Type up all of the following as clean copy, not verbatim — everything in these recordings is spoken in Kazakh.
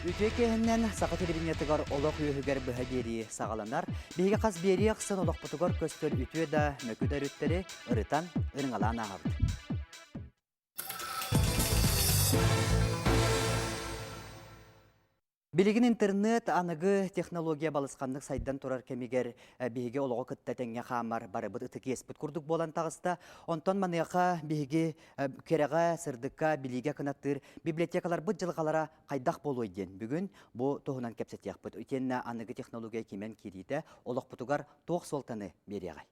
Ütüekehінен сақы телевинетігар олық үйігер бүхі бері сағаланар. Бейге қаз бері қысын олық бұтығар көстер ütüе да мөкүдер үттері ұрытан ұрыңалан ағабыд. Билигин интернет анығы технология балысқандық сайдан тұрар кемегер бейге олығы күтті тәңе қамар барыбыд ұтық еспіт күрдік болан тағыста. Онтан манеға бейге кереға, сырдыққа, билиге кынаттыр библиотекалар бұд жылғалара қайдақ болу еден. Бүгін бұл тоғынан кәпсет яқпыд. Үтенна анығы технология кемен керейді олық бұтығар тоқ солтаны береғай.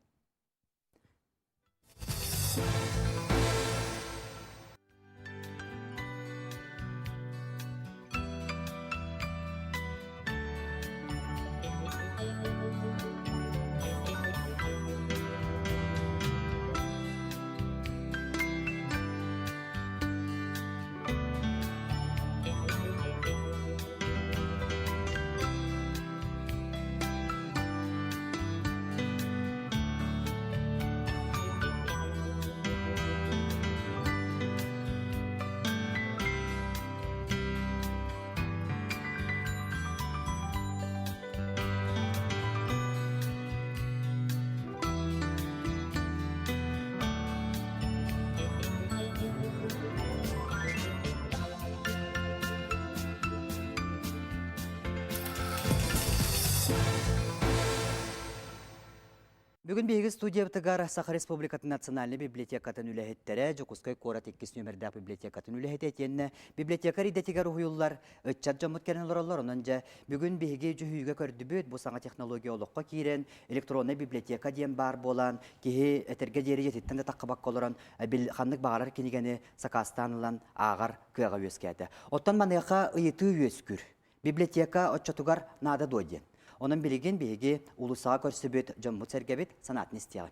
Бүгін бейгі студиябытығар Саха Республикатын национальный библиотекатын үләхеттері, Жокускай Корат 2 нөмірді библиотекатын үләхет етенні библиотекар идетігер ұйылар үтчат жамыт кәрін оларалар. Онынжа бүгін бейгі жүхүйге көрді бөт, бұл саңа технология олыққа кейрен, электронный библиотека дем бар болан, кейі әтерге дері жететтен де таққы баққа оларан, қанлық бағалар кенегені Сакастанылан ағар көйға өскәді. Оттан манеға ұйыты өскүр. Библиотека отчатугар нада дойден. Onun bilgin bilgi ulusağa körsübüt jommu sergebit sanatını istiyor.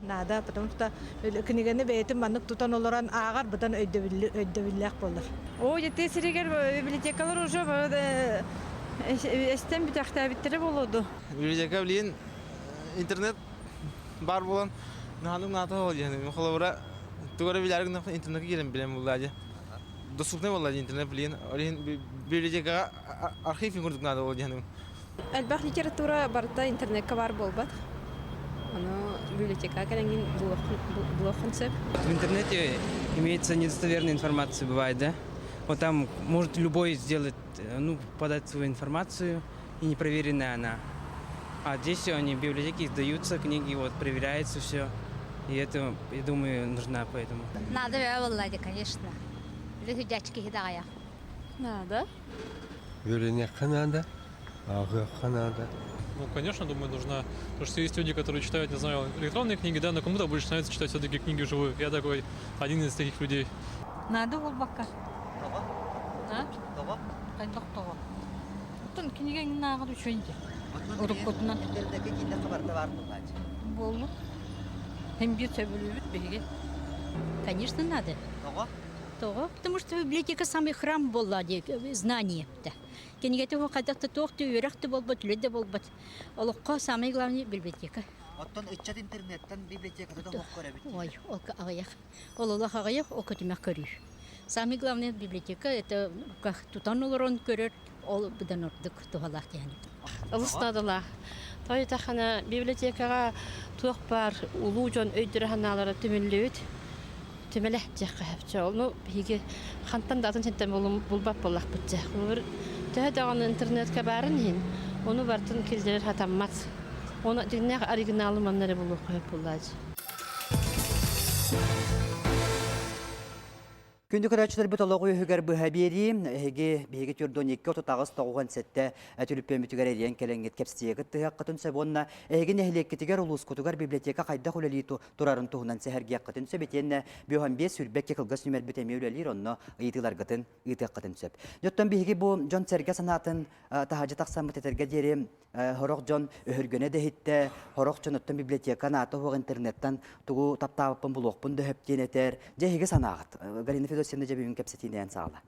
Nada, потому что книганы бейтим маннык тутан олоран агар бутан өйдөбүллек болор. О, жетте сирегер библиотекалар уже эстен битакта биттире болоду. Библиотека билин интернет бар болон наның наты ол яны. Мохолора тугара билерин интернетке келем билем булдажы. Доступный والله интернет билин. Библиотека архив көрдүк надо ол яны. Әлбәт литература барда интернетка бар болбат. Оно библиотека кереңин блог концепт. В интернете имеется недостоверная информация, бывает, да? Вот там может любой сделать, подать свою информацию, и непроверенная она. А здесь они в библиотеке издаются, книги, вот, проверяется все. И это, я думаю, нужна поэтому. Надо, Влади, конечно. Люди хидая. Надо. Библиотека надо, ага надо. Ну, конечно, думаю, нужна. Потому что есть люди, которые читают, не знаю, электронные книги, да, но кому-то больше нравится читать все-таки книги вживую. Я такой один из таких людей. Надо болбакка. А? Кайдак того. Тон книга не нагады чөнде. Урукотунан. Билдеки кинде хабарда бар буллачы. Болду. Hem bir söbülübüt bege. Конечно, надо. Того? Потому что библиотека самый храм была, знание. Кенигете хо кадакта тохты үрәхте болбот, леде болбот. Олокка самый главный библиотека. Оттон үтчат интернеттен библиотекада да оқып көрәбит. Ой, ағаяқ. Ололақ ағаяқ оқытымақ көрür. Самый главный библиотека это как тутан олорон көрөр, ол бұдан ордық туғалақ яны. Ылыстадыла. Той тахана библиотекаға туық бар улу жон өйдірі ханалары түмілі өт. Түмілі жаққа әпчі. Оны бейге қанттан датын сенттен бұлбап болақ бұтты. Тәһәдәгән интернетка барын һин. Оны бартын килдерер хатаммат. Оны дигнәк оригиналы маннары булу кыйп буллаҗ. Күнді көрәтшілер бұт олығы үйігер бұхабері, бейге түрден 2 отағыз тоғын сәтті әтіліппен бүтігер әрен кәліңгет кәпстегі тұғақ қытын сөп онына әйген әхілеккетігер ұлыс күтігер библиотека қайда құлелі тұрарын тұғынан сәхәрге қытын сөп етенне бүйхан 5 үрбәкке қылғыз нүмер бітеме өлелер онына ұйытылар қытын ұйытық қытын сөп. Жоттан бейге бұл жон сәрге санатын тағажы тақсан бұтетерге дері Хорох жон өһөргөне дехитте, хорох жон оттон библиотека наты хоқ интернеттан тугу таптабыппын булоқпын дөһөптен этер. Жеһиге санаагыт. Галина Федосовна жебүн кепсетинен сагла.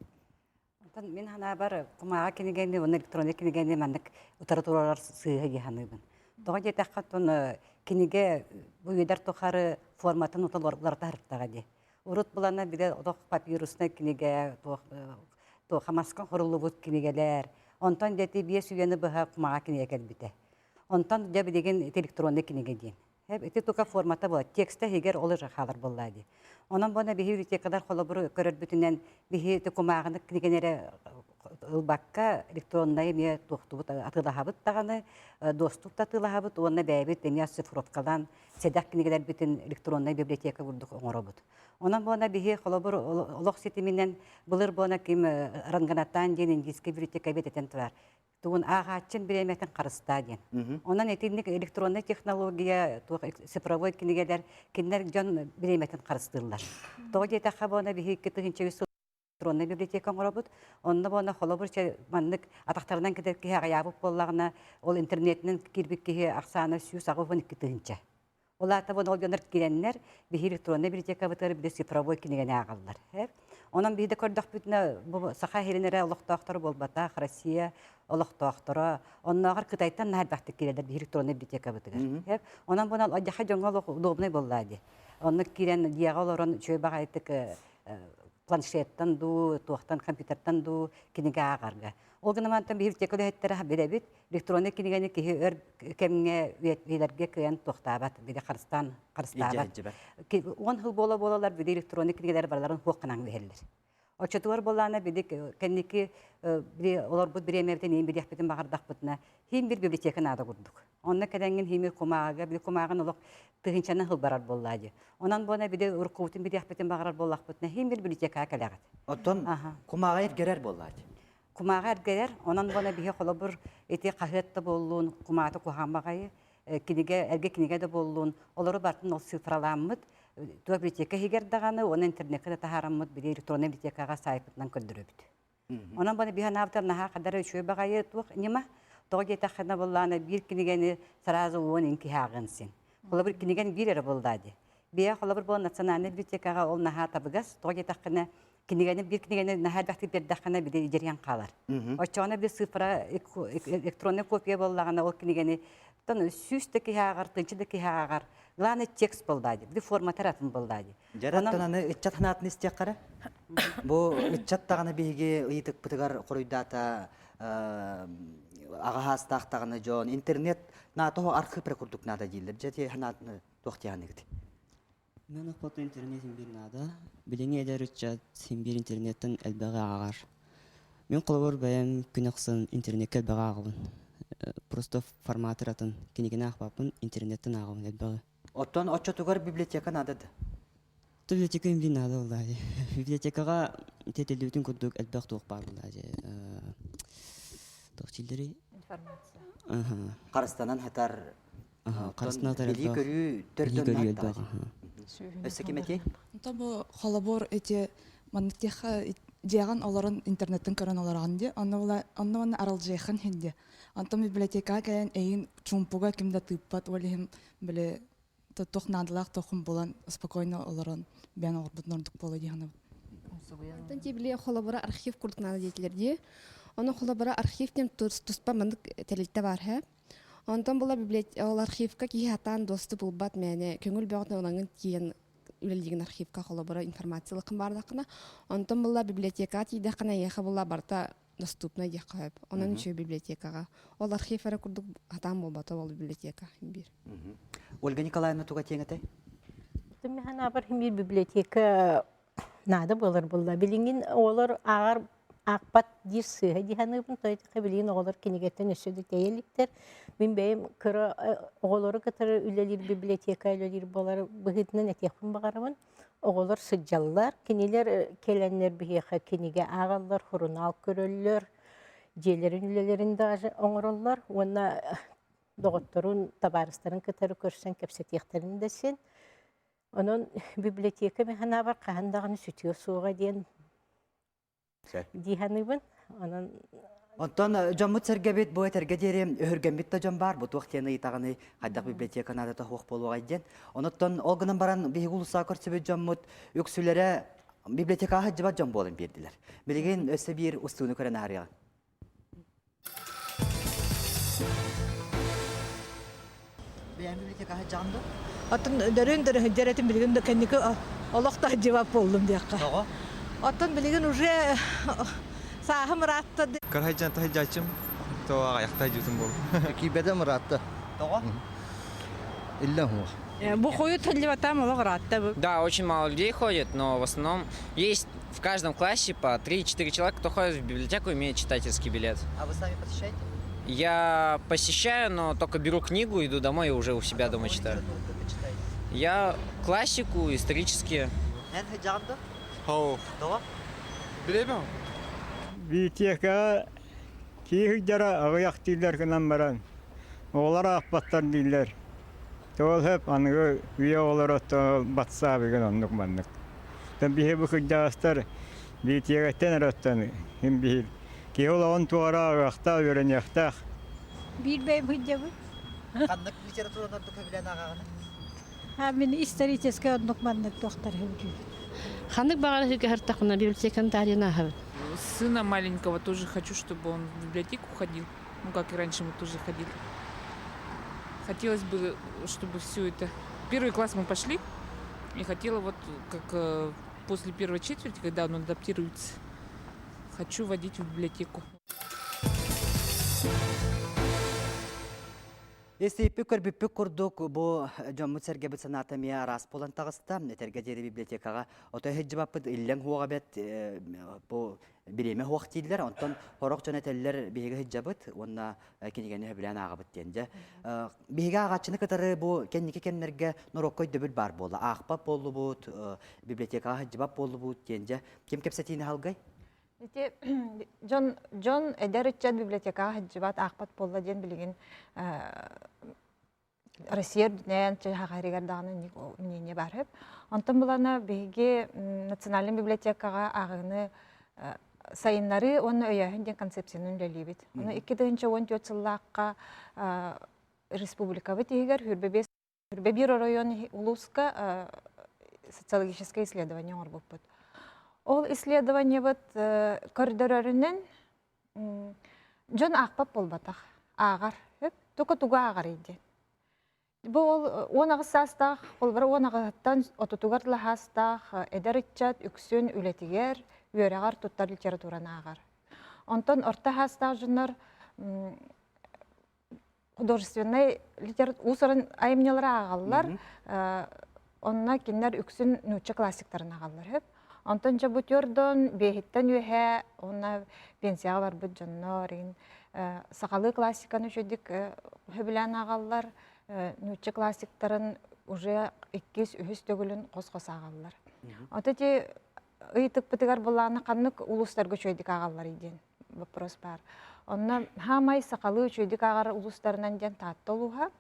Мен хана бар кумага кинегенде он электроник кинегенде мандык утартуралар сыйга геханыбын. Тога жетаккаттон кинеге буйдар тохары форматын уталарлар тарттага де. Урут булан боллана биде одох папирусна кинеге то хамаскан хорулубут кинегелер. Онтон дети бие сүйені быха кумага кинеге келбите. Онтон дебе деген электронный кинеге дейін. Эти только формата болады. Текстте хегер олы жахалар боллады. Онан бона бихи библиотекадар холобур көрөр бүтүнен бихи тукумагыны кинегенере ылбакка электронный ме тухтубут атылахабыт таганы доступ татылахабыт онна бәйбит эмия цифровкалан седак кинегелер бүтүн электронный библиотека курдук оңоробут. Онан бона бихи холобур олох сетиминен былыр бона ким ранганаттан ден индийский библиотека бететен турар. Тугун агачын биреметін қарыста ден. Онан этинник электронный технология, цифровой кинегелер, кинер жон биреметін қарыстылар. Тоғы дейті қабуына бихи кетігінші электронный библиотека оңырабыд. Онна бона холобурча маннык атақтарынан кетер кеге ағаябып болағына ол интернетінің кирбік кеге ақсаны сүйіс ағуын кетігінші. Олата бона ол жонар керенлер бихи электронный библиотека бұтары біде цифровой кинегене ағалылар. Онан бейді көрдік бүтіні сақа херінері олықтақтары болбата, Россия олықтақтары, оннағыр Қытайттан нәл бақты керелер электронный библиотека бұтығыр. Онан бұна одяқа жоңғал удобный болады. Онны керен дияға оларын чөй бағайттық планшеттан ду, туақтан компьютертан ду кинеге ағарға. Ол гынамантан библиотекалы әттері беребет, электронный кинегені кеге өр кемге өйлерге күйен туақтабат, биде қарыстабат. 10 жыл болалар биде электронный кинегелер барларын хоққынан бейелдер. Очетуар болана биде кеннеки олар бұд біремерден ең бір яқпетін бағардақ бұтына хем бір библиотеканы ады күрдік. Онна кәдәңген хеме құмаға, биде құмағын олық тығыншаны хыл барар болады. Онан bona биде ұрқуытын бір яқпетін бағарар болақ бұтына хем бір библиотека кәләғат. Оттон құмаға ергерер болады. Құмаға ергерер, онан bona бихе қолы эти қағетті болуын, құмағаты құғамағайы, әрге кинеге де болуын, олары бартын ол цифраламыд, туа библиотека хегердағаны, оны интернетке де тахарамыд, биде электронный библиотекаға сайпытынан көндірөбіді. Онан bona биhe навтар наха қадары үшөй бағайы туық, нема? Тоғы жетақына болланы бір кинегені сразу он инки хағынсын. Қолы бір кинеген бір әрі болдады. Бия қолы бір бол национальный библиотекаға ол наха табығас, тоғы жетақына кинегені бір кинегені наха бәқті бердақына біде жерген қалар. Очауына бір цифра электронный копия боллағына ол кинегені сүйістікі хағар, тыншыдікі хағар, ғланы текст болдады, бір форматар атын болдады. Жараттананы үтчат ханатын істек қара? Бұл үтчаттағаны бейге ұйытық бұтығар қоройдата ағағас тақтағаны жон, интернет натығы арқы прекурдық нада дейілдер, жәте ханатын тоқтияны кіді. Мен ұқпаты интернет симбир нада, біліңе әдер үтчат симбир интернеттен әлбәғі ағар. Мен қолабыр бәйім күн ақсын интернетке әлбәғі ағылын. Просто форматыр атын кенегіне ақпапын интернеттен ағылын әлбәғі. Оттон отчатугар библиотека надады? Библиотека имбир нада олады. Библиотекаға тетелдеудің күрдік әлбәғ туық бар олады. Тоқчилдері? Информация. Қарыстанан хатар білі көрі төрден наттағы. Өсі кеметей? Табы қалабор әте маннықтеға дияған оларын интернеттен көрін оларған де, онны арал жайхан хенде. Антон библиотека кәйін әйін чумпуға кімді тыппат, олығым білі тоқнадылақ тоқым болан спокойно оларын бән олар бұтын орындық болы дейіні. Антон тебіле қалабора архив күрдік детілерде. Оны қолабыра архивтен тұспа мандық тәлетті бар. Онтан бұла ол архивка кей хатан досты бұлбат мәне көңіл бәғытын олаңын кейін үлелеген архивка қолабыра информациялықын бардақына. Онтан бұла библиотека тейдіқына еқі бұла барта доступна еқі. Онын үші библиотекаға. Ол архив әрі күрдік хатан бұлбаты ол библиотека. Ольга Николаевна туға теңіті? Мен абар библиотека нады болар бұлда. Біліңген олар ағар ақпат дир сыға диханыбын тойдыққа білген оғылар кенегеттен өсөдік дейеліктер. Мен бәйім күрі оғылары қытыры үлелер библиотека үлелер болар бұғытынан әтекпін бағарамын. Оғылар сұджалылар, кенелер келенлер біғеға кенеге ағалар, хұрынал көрілер, желерін үлелерінде оңырылар. Онна доғыттырын, табарыстарын қытыры көрсен кәпсетектерін десен. Оның библиотека мен бар қағандағыны сүтіе суға дейін диханыбын. Онтон жоммут сәргәбет бұл әтәрге дере өргенбет та жом бар. Бұт уақтияны итағаны қайдақ библиотека надата хоқ болуға дейін. Оныттон олғынан баран бейгі ұлыса көрсебет жоммут өксілері библиотекаға жыба жом болын берділер. Білеген өсі бір ұстуыны көрін арыға. Билен библиотекаға жанды? Атын дөрүн хыджаратын билген кенники олохта жавап болдум дияка. Тоға? Атын билген уже сахы мыратты. Кархайжан тахайжачым, то аяқтай жүтім бол. Кибеде мыратты. Тоға? Иллен хуа. Бу хою тыллыбатам олоғыратты бу. Да, очень мало людей ходит, но в основном есть в каждом классе по 3-4 человека, кто ходит в библиотеку и имеет читательский билет. А вы сами посещаете? Я посещаю, но только беру книгу, иду домой и уже у себя дома читаю. Вы читаете? Я классику, исторические. Эн жанды? Хау. Тоға? Білебім? Библиотека киһи жара агыяк тилер гынан баран. Олар акпаттар дилер. Тол хеп аныгы үе олар то батса беген оннук маннык. Тен бихе бу хыджастар библиотекаттан араттан хим бихил. Ки ол он туара агакта өрен яктак. Билбейм хыджабы. Қандық литератураны ордық білен ағағаны? Ha мен исторический однок маннык доктор хыджу. Ханнык багар хыртакына библиотеканы тарихына хабыт. Сына маленького тоже хочу, чтобы он в библиотеку ходил. Ну, как и раньше мы тоже ходили. Хотелось бы, чтобы все это... Первый класс мы пошли, и хотела вот, как после первой четверти, когда он адаптируется, хочу водить в библиотеку. Если пүкір күрдік, бұл жоммут сәргебіт санатамия рас болан тағыста, тәргедері библиотекаға отой хеджібаппыд иллен хуаға бәт бұл биреме хуақ дейділер, онтан хорақ жона тәлілер бейгі хеджабыт, онна кенегені білен ағабыт дейінді. Бейгі ағатшыны кітары бұл кеннеке кеннерге нұроккой дөбіл бар болы, ақпап болы бұд, библиотекаға хеджібап болы бұд дейінді. Кем кепсетейіні халғай? Джон эдеричет библиотекаға хеджібат ақпат болы дейін білген Россия дүнен чыхағаригар дағаны не бар хеп. Онтан бұлана бейге национальный библиотекаға ағыны сайынлары оны өйәхін ден концепцияны үлелейбет. Оны 2014 жыллаққа республика бет егер Хүрбебир район Улуска социологическое исследование ор бұппыт. Ол исследование бет коридорырынан Джон ақпап болбатақ. Ағар хеп, тоқа туға ағар еді. Бұл 10 састақ, қолбары 10-ағаттан отутуғар лахастақ, эдеритчат, үксін, үлетігер, үйерағар тұттар литератураны ағар. Онтан орта хастақ жынар художественный литература, ұсырын айымнелері ағалылар, онына кенлер үксін нүтчі классиктарын ағалылар хеп. Онтан жабутердон, бейхеттен үйе, онына пенсияға бар бұд жоннорин, сақалы классиканы жөдік хөбілән ағалылар, нүтчі классиктарын уже 2-3 төгілін қос-қос ағалылар. Отети ұйтық бұтығар болағына қанық ұлыстарға жөдік ағалылар еден вопрос бар. Онына хамай сақалы жөдік ағар ұлыстарынан ден татты олуға,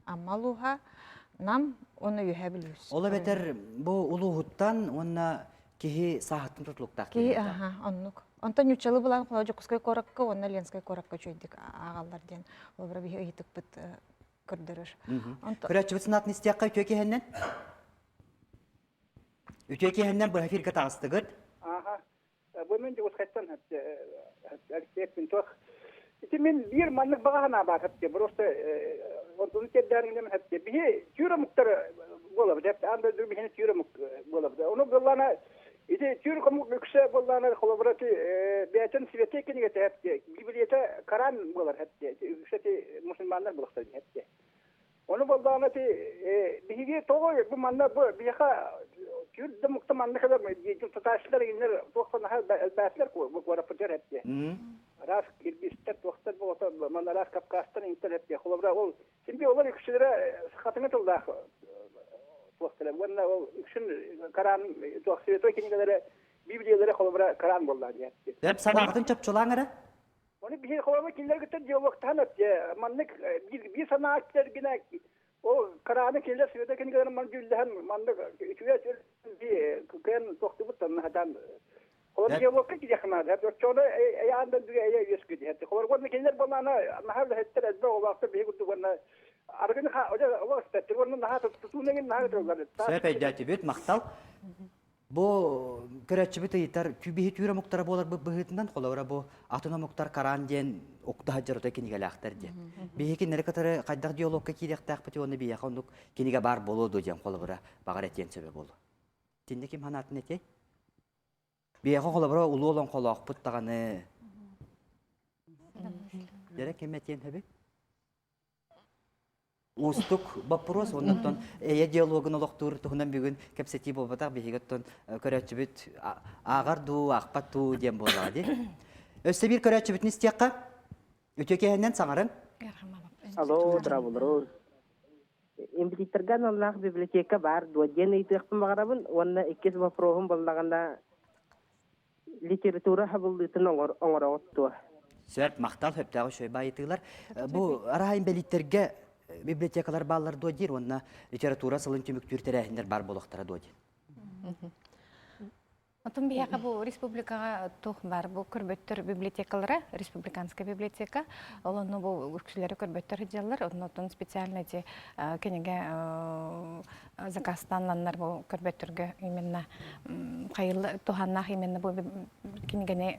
аммалуға, нам оны үйе білуіз. Ола бетер бұл ұлығыттан, онына кеге сағаттың тұтылықтақ. Кеге, оннық. Онтан үтчалы бұлан құлауы құскай қораққа, онына ленскай қораққа жөйдік ағалар ден. Ол бір бейі ұйтық бұт көрдірір. Күрәтші бұт сынатын істияққа үтіе кехеннен? Үтіе кехеннен бұл әфирге тағысты күрд? Бұл мен де ұсқайттан әлістеппен тоқ. Мен бір манлық бағағына бар әпте. Просто онтың тәддәріңден әпте. Бейі түйірі мұқтар болады. Анда дүрбейіне түйірі мұқ болады. Оны болғана İşte Türk'üm yüksek olanlar kolaboratı beyten sivete keniye hepti. Bibliyete Karan bular hepti. Yüksek Müslümanlar bulakta hepti. Onu bulduğunda bir toğu bu manlar bu bir ha Türk muhtemelen kadar tutaşlar inler toğuna elbisler bu raporter hepti. Ras Kırgızistan toğlar bu manlar Kafkastan internet hepti. Kolabora ol. Şimdi onlar yükseklere sıkıntı oldu. To'xtalib, wannan üçün Karan to'xtalib kendileri Bibliyaları kolabora Karan bollar deyapti. Hep sanatın çapçılağına? Onu bir kolabora kendileri gitti diyalogtan etdi. Manlık bir sanatçılar gene o Karan'ı kendileri söyledi kendileri manjulhan manlık üçüye bir kan to'xtalib hadan kolabora diyalogga gidiyorlar. Hep çoğu ayağından dünyaya yüzgüdü. Hep kolabora kendileri bollarına mahalle ettiler ezber o vakti bir gündü bana Argın ha, o da o statistiğinin daha tutunduğunun daha doğru. Sebep edildi büyük maktal. Бу көрәтчі біті етер күбейі түйірі мұқтары болар бұғытынан қолауыра бұ атына мұқтар қаран ден оқтаға жарыта кенеге лақтар ден. Бейекі нәрі қатары қайдақ диалогқа кейдектақ біті оны бейеқі ондық кенеге бар болуды ден қолауыра бағар әтен сөбе болу. Тенде кем ханатын әте? Бейеқі қолауыра ұлы олон қолауық бұттағаны. Дәрі кем әтен әбе? Устук вопрос, оннан диалогын олоқтуыр тұғынан бүгін кәпсети болбатақ бейгеттен көрәтші бүт ағарду, ақпатту дем болады. Өсті бір көрәтші бүтін істеққа? Өтекеғеннен саңарын? Алло, дұрабылыр. Имплиттірген Аллах библиотека бар, дуаден ейтіқпін бағарабын, онна 2 вопроғын болағанда литература хабылдытын оңыра оттуа. Сөп, мақтал хөптағы шөй байытығылар. Бұл арайын бәліттерге библиотекалар баллар дуадир, онна литература сылын түміктүр тәрәхіндер бар болықтара дуадир. Отын бияқа бұл республикаға тұқ бар, бұл көрбөттір библиотекалары, республиканская библиотека, олыны бұл үркшілері көрбөттір хеджалар, отын специально те кенеге заказстанланлар бұл көрбөттірге именно қайылы тұханнақ именно бұл кенегене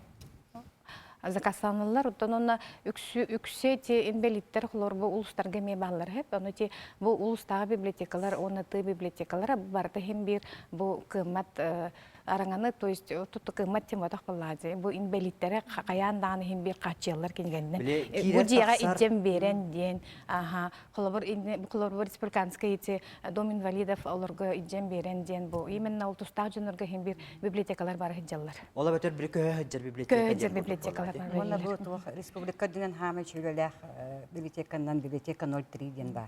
заказстанлылар, оттан онна үксе те инвалидтер хлор бұл улустарға ме баллар хеп, оны те бұл улустағы библиотекалар, оны ты библиотекалар барды хем бір бұл қымат араңаны, то есть тұтты қымат тем отақ баллади. Бұл инвалидтері қаяндағаны хем бір қатчылар кенгенне. Бұл жеға идем берен ден, қолабыр республиканская ете дом инвалидов оларға идем берен ден бұл. Именно ол тұстағы жонырға хем бір библиотекалар бар хеджалар. Ола бөтер бір көйәджер библиотекалар. Оны бұл республика дүнен хамы чүлеләқ библиотеканнан библиотека 03 ден бар.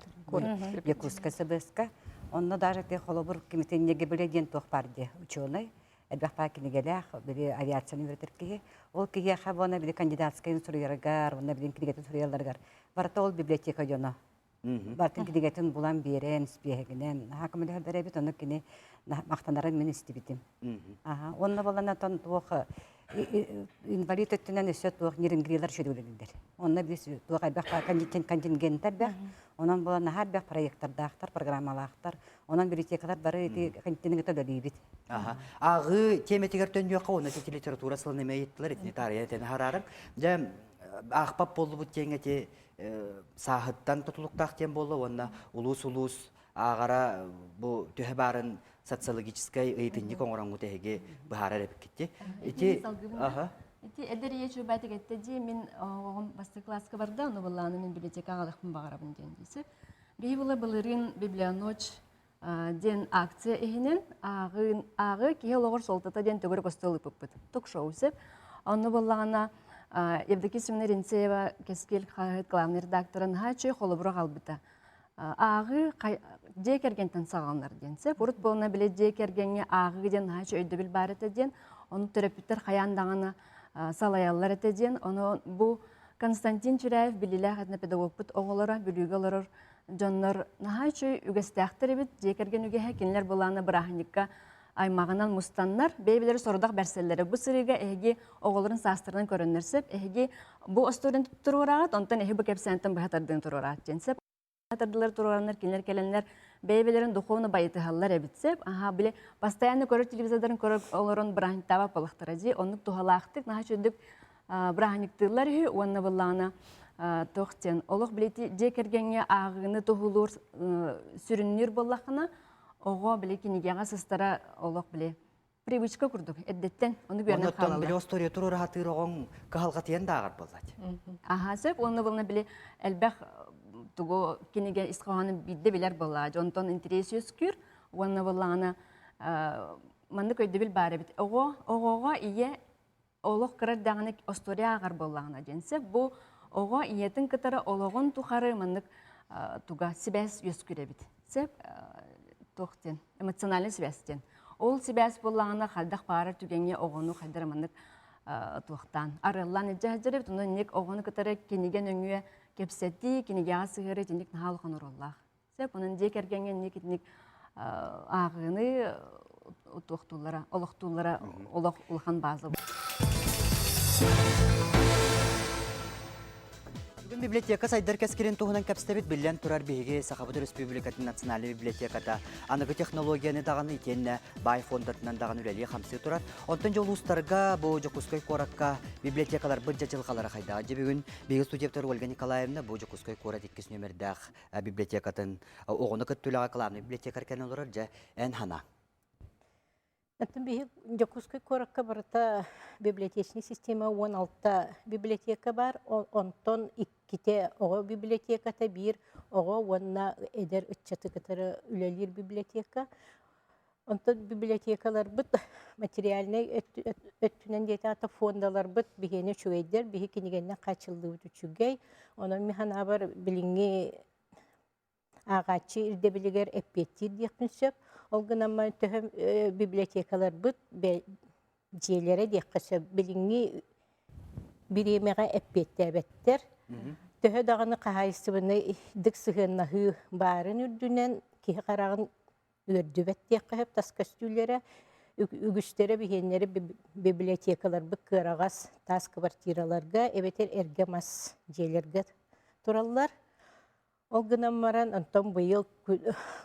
Якутскасы бөскі. Онны даже те холобур кеметенеге біледен тоқпарды ученый. Әлбәқпа кенегеләқ, бірі авиацияны өретіркеге. Ол кеге қабуына бірі кандидатскайын сұрыярығар, онна бірін кенегетін сұрыяларғар. Барта ол библиотека жоны. Бартын кенегетін бұлан берен, спиегінен. Хақымылы бәрі бет, оны кене мақтанарын мен істебетім. Онны болана тон туғы инвалид өттінен өсет туғы нерингрилар шөділігіндер. Онна біз туғы әлбәқпа контингенттер бәқ. Онан болана һәр бәқ проекттардақтар, программалақтар. Онан библиотекалар бары контингенттер өлейбет. Ағы теметігер төн өққа, оны те литература сылын еме еттілер, етіне тария етені харарың. Жа ақпап болу бұт теңе те сағыттан тұтылықтақ тем болу, онна улус-улус ағара бұл төһі барын социологическай ыйтынник оңыраңғы тәхеге бұхара рәпік кетті. Эти эдер ечу байтык эттеди мен оғым басты класска барда, оны боланы мен библиотека ағалықпын бағарабын ден дейсі. Бей бұла бұлырын библионоч ден акция ехінен ағы кейі лоғыр солтата ден төгір костолы пөппіт. Ток-шоу сеп. Оны болағына Евдокия Семенеринцеева кескел қағыт главный редакторын хачы қолы бұрақ албыта. Ағы дек ергентен сағалынар денсе, бұрыт болына біле дек ергенге ағы ден хачы өйді біл бар етеден, оны терапевтер қаяндағына салаялар етеден, оны бұл Константин Чураев білілі қатына педагог бұт оғылары, бүлігі оларыр, жонлар хачы үгістәқтір бет, дек ерген үге хәкенлер болағына бірахникка аймағынан мұстаннар, бейбілері сорудақ бәрселері. Бұл сырыға әйге оғыларын састырынан көрінерсеп, әйге бұл остырын тұру орағат, онтан әйге бұл кәпсәнтін бұхатардың тұру орағат женсеп. Бұхатардылар тұру оранлар, келер келенлер, бейбілерін дұқуыны байытығалар әбітсеп, біле, постоянно көрір телевизордарын көрір оларын бірахниктава болықтыра де, онық тұғалақтық, наға чөндік бірахниктылар үй, онны бұллағына тоқтен. Олық білеті жекергенге ағыны тұғылыр сүріннер боллақына, оға біле кенегеға сыстара олық біле привычка күрдік, әддеттен, оны көрінен қалалы. Онытын біле остория тұрыр ғатыр оғын қағалғатиян да ағар болады. Сөп, оны бұлына біле әлбәқ тұғы кенеге исқағаны бидді білер болады. Онтан интерес өскүр, оны бұлағына манды көйді біл бары біт. Оғаға ие олық қырар дағаны остория ағар болағына денсе, бұл оға иетін кітары олығын тұқары мандық тұға сібәс өскүр әбіт. Сөп, тоқтен, эмоциональный связьтен. Ол связь болағына қалдақ бары түгенге оғыны қалдырмандық тоқтан. Арылан әджі әджіріп, тұнда нек оғыны кітары кенеген өңге кепсетті, кенеге асығыры тенек нағалған ұраллақ. Сәп, оның дек әргенген нек ағыны тоқтулара, олықтулара, олық ұлған базы. Оттон библиотека сайдар кәскерен туғынан кәпстебет білден тұрар бейге Сахабыды Республикатын национальный библиотеката анығы технологияны дағаны итенне бай фондатынан даған үлелі қамсы тұрар. Онтан жол ұстарға бұл Жокускай қоракка библиотекалар бұд жачылқалары қайда. Жебігін бейгі студияптар Ольга Николаевна бұл Жокускай қора деккес нөмірдәқ библиотекатын оғыны күттіліға қылағыны библиотекар кәнен олар жа ән хана. Атын бейі Жокускай қоракка барыта библиотечный система 16 библиотека бар, онтон 2 оғы библиотеката бір, оғы онна әдер үтчаты кітары үлелер библиотека. Онтон библиотекалар бұд материальный өттінен дейті ата фондалар бұд бігені чуэйдер, бігі кенегенне қачылды өті чугей. Оның механа бар біліңе ағачы ирде білігер әппеттер дейкінсіп. Ол гынама төһөм библиотекалар бұд жиелері дейкінсіп біліңе биремеға әппетті әбеттер. Төһө дағаны қағайсыбыны дық сығыннағы барын үрдінен кейі қарағын өрдүбет дейкінсіп тас көстүлері үгістері бігенлері библиотекалар бұд кырағас тас квартираларға әбетер әргемас жиелерге тұралар. Ол гынамаран антон бұйыл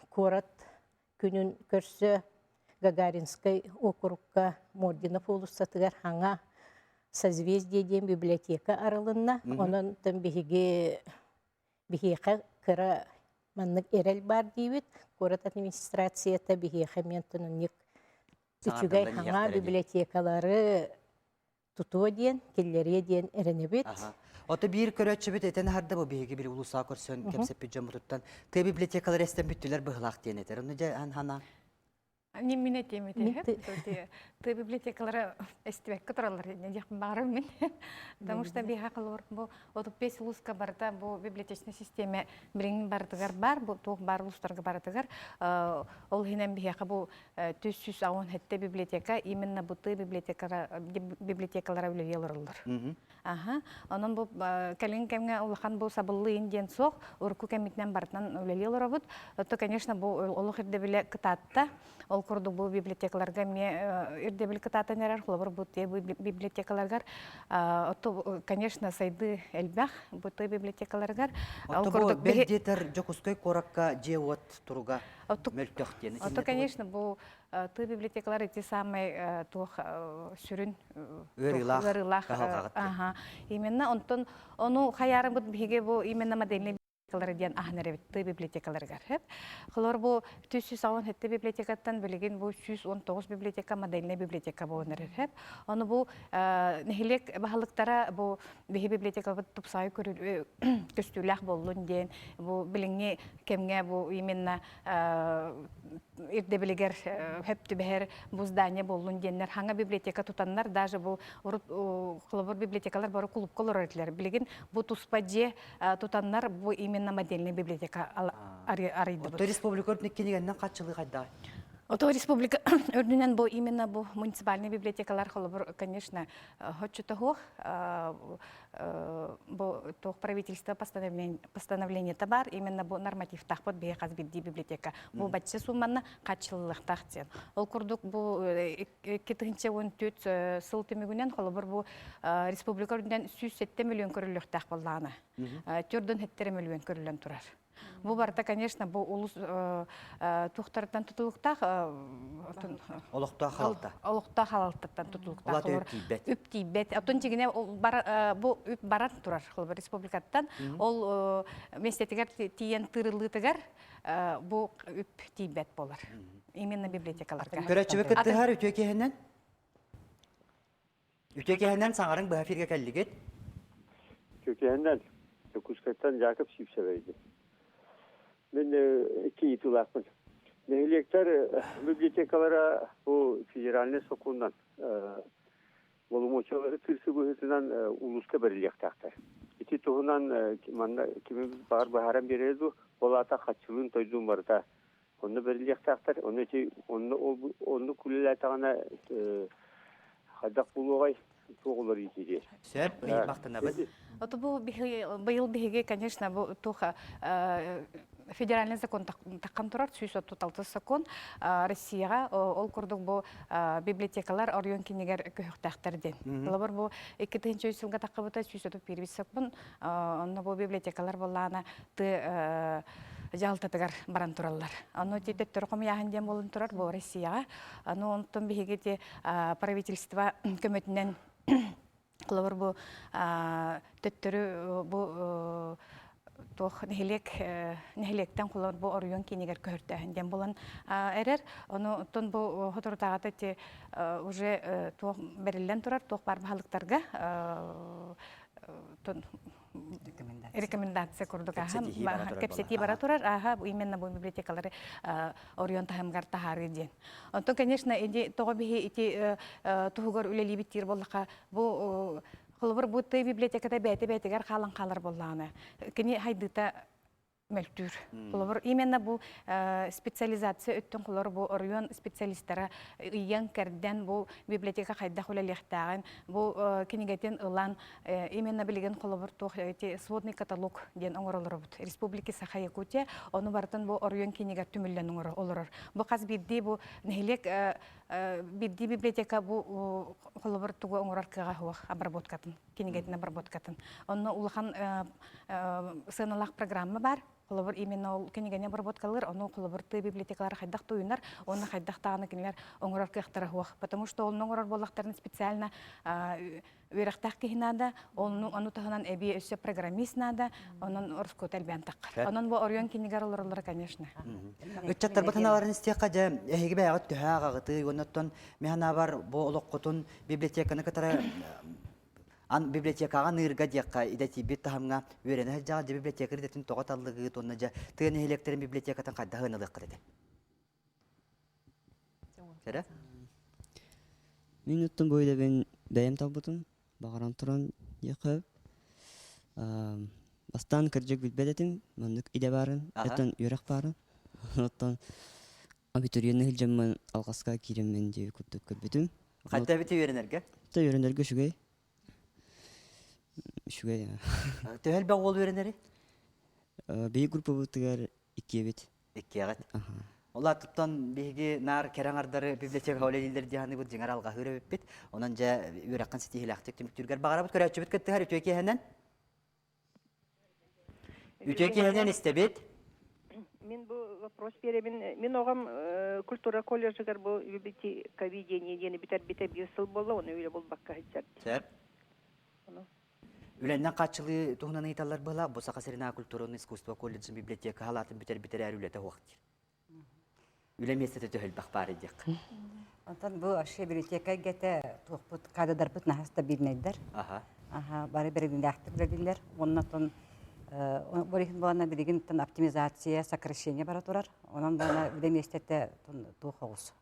корат күнін көрсі Гагаринскай округка Мординов улустатыгар хаңа созвездие ден библиотека аралынна. Онын тым бігеге кыра маннык эрел бар дейбіт. Корат администрацията бігеге мен тынынник үчүгай хаңа библиотекалары тутуа ден, келлерге ден эренебит. Оты bir көрөтчү бит этен харда бу беги bir улуса көрсөн кемсеп бит жомутуттан те библиотекалар эстен бүттүлөр быгылак диен этер. Уну же хана. Не мине темете, ты библиотекалары эстебек которалар не дехм барым мен. Потому что биха кылыр бу отуп 5 улуска барда бу библиотечный системе бирин бардыгар бар, бу тог бар улустарга бардыгар. Ол хинен биха бу 300 аун хетте библиотека именно бу ты библиотекалара үлелерлер. Ага, онон бу калин кемге улахан бу сабыллы инден сок, урку кемитнен бартынан үлелерлер бут. То конечно бу олохирде биле кытатта. Ол курду бу библиотекаларга ме ирде бил кытата нерер хлобор бу те библиотекаларга. То конечно сайды элбах бу те библиотекаларга. Ол курду белдетер Жокускай коракка жеот туруга мөлтөктен. То конечно бу ты библиотекалары те самый тох сүрүн өрилах. Ага. Именно онтон ону хаярын бу биге бу именно модельный библиотекалар ахнаребит библиотекаларга. Хлор бу 300 хетте библиотекаттан билеген бу 119 библиотека модельный библиотека болнарып. Аны бу нехилек бахалыктара бу биги библиотека тупсай көстүләк болдун ден бу билеңе кемге бу именно ирде билегер хепти бер бу здание болдун деннер ханга библиотека тутаннар даже бу хлор библиотекалар бары клуб колоритлер билеген бу туспаже тутаннар бу именно модельный библиотека арыйды. То республика өртнеккенегеннен катчылык айда. Ото республика өрдүнен бу именно бу муниципальный библиотекалар холобур, конечно, хоччутого бу тох правительство постановление табар именно бу норматив тахпот бе казбидди библиотека. Бу бачча сумманы катчылык тахтен. Ол курдук бу 2014 сыл темигүнен холобур бу республика өрдүнен 107 миллион көрүлүк тах болланы. Төрдөн 7 миллион көрүлөн турар. Бу барда, конечно, бу улус тухтардан тутулуктах олукта халта. Олукта халаттан тутулуктах. Үп тийбет. Атон тигине бу үп барат турар. Республикаттан ол местетигер тиен тырылытыгар бу үп тийбет болар. Именно библиотекаларга. Көрөчүбө кыттыгар үтөкеһенен. Үтөкеһенен саңарың бу эфирге келдигет. Kökenden Kuşkat'tan Jakub Şipşeveydi. Ben 2 yıllık Nehilekler bibliotekalara bu federalne sokundan volumoçaları tırsı boyutundan ulusta berilektaktar. İti tohunan kimin bağır baharan beredi olata kaçılığın toyduğum var da onu berilektaktar. Onu kulülatağına hadak buluğay toğuları yitirir. Sep, baktığına bak. Ото бу быйыл биһиге, конечно, бу туха федеральный закон таққан тұрар, 336 закон Россияға ол күрдік бұл библиотекалар орыйон кенегер көхіқтақтарден. Бұлабыр бұл 2000 жылға таққа бұта 351 закон, онны бұл библиотекалар болағына жалтатыгар баран тураллар. Аны тетет төрком яһанден болын турар бу Россияга. Аны онтон бигети правительство көмөтүнөн кылабыр бу төттөрү бу тох нехилектен кулар бу орыйон кинигер көртөһүнден болон эрер. Аны тон бу хотуртагата те уже тох берилен турар тох бар баалыктарга тон рекомендация курдук кепсети бара турар именно бу библиотекалары орыйон тахымгар тахары ден. Онто конечно эди того бихи ити тугугар үлелибиттир боллака бу кылбыр бу библиотекада бәте-бәтегер халан калар болланы. Кини хайдыта мөлтүр. Кылбыр именно бу специализация өттөн кылар бу орыйон специалисттары ыйян керден бу библиотека хайда хулелехтаган бу кинигетен ылан именно билген кылбыр тох эти сводный каталог ден оңоролор бут. Республика Саха-Якутия оны бартын бу орыйон кинигер түмүллен оңоролор. Бу каз бидди бу нехилек бидди библиотека бу кылбыр тугу оңораркага хуак обработкатын, кинигетин обработкатын. Оны улхан сыналак программа бар. Кулабыр именно ол кенегене обработкалар, оны кулабыр библиотекалар хайдах туйнар, оны хайдах таганы кинелер оңорар кыяктары хуак. Потому что ол оңорар боллактарын специально верахтах кихинада, оны тагынан эби өсө программист нада, онун орско телбен таккар. Онун бу орыйон кинегер олорлар, конечно. Өччаттар батаналарын истекка же эһиге бәгат төһагагыты, оннотон механа бар бу олоккотун библиотеканы катара библиотекага нырга диякка идати бит тахамга үйренэ жага библиотекари детин тоготаллыгы тонна жа тыны электерин библиотекатан кайда хыналык кыды. Кера? Минуттан бойда ben бәйем табытым, багаран туран якып. Бастан кыржык билбедетим, мындык иде барын, этен үрек барын. Оттан абитуриентне хилжеммен алгаска киреммен деп күттүк көрбүтүм. Кайда бит үйренерге? Үйренерге шугай. Шугай. Төһел баг ол үйренери? Бей группа бутыгар 2 бит. 2 агат. Ола туттан биги нар кераңардары библиотека олелилер дияны бу жеңар алга хөрөп бит. Онан жа үрәккан сити хилактык түмүктүргөр багара бут көрөчү бит кетти хар үтөке хенен. Үтөке хенен истебит. Мен бу вопрос беребин. Мен огам культура колледжигер бу библиотека ведение дени битер бисыл болду, оны үйлө болбакка хичер. Сер. Үләннән качылы туһунан италар бала, бу Саха-Серена культурный искусство колледжи библиотека халатын битер әрүләтә вакыт. Үләмәстә төһел бакпар идек. Антан бу ашы библиотека гете тухпут кададар бут наһаста билнәдер. Бары бердән активләдиләр. Оннан борихин бана билген тан оптимизация, сокращение бара турар. Онан бана үләмәстә тухыгыз.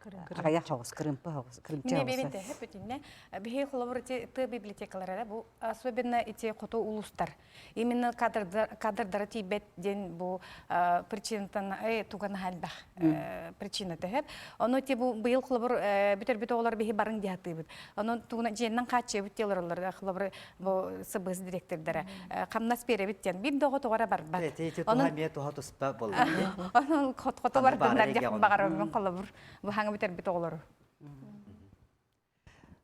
Ағая хауыз, кырымпы хауыз, кырымчы хауыз. Мне бебенте, хэппетинне, бихе холобрати ты библиотекалары, бу особенно эти кото улустар. Именно кадрдары тибет ден бу причинатан туган хальбах причина тэхэп. Оно те бу быйыл холобр битер олар бихе барын диаты бит. Оно туган женнен качы бит телерлер холобр бу сыбыз директордары. Камнас бере бит бит дого тогара бар бар. Оно мие тухату спа бол. Оно кото бар дәр багар мен холобр. Бу битер бит олар.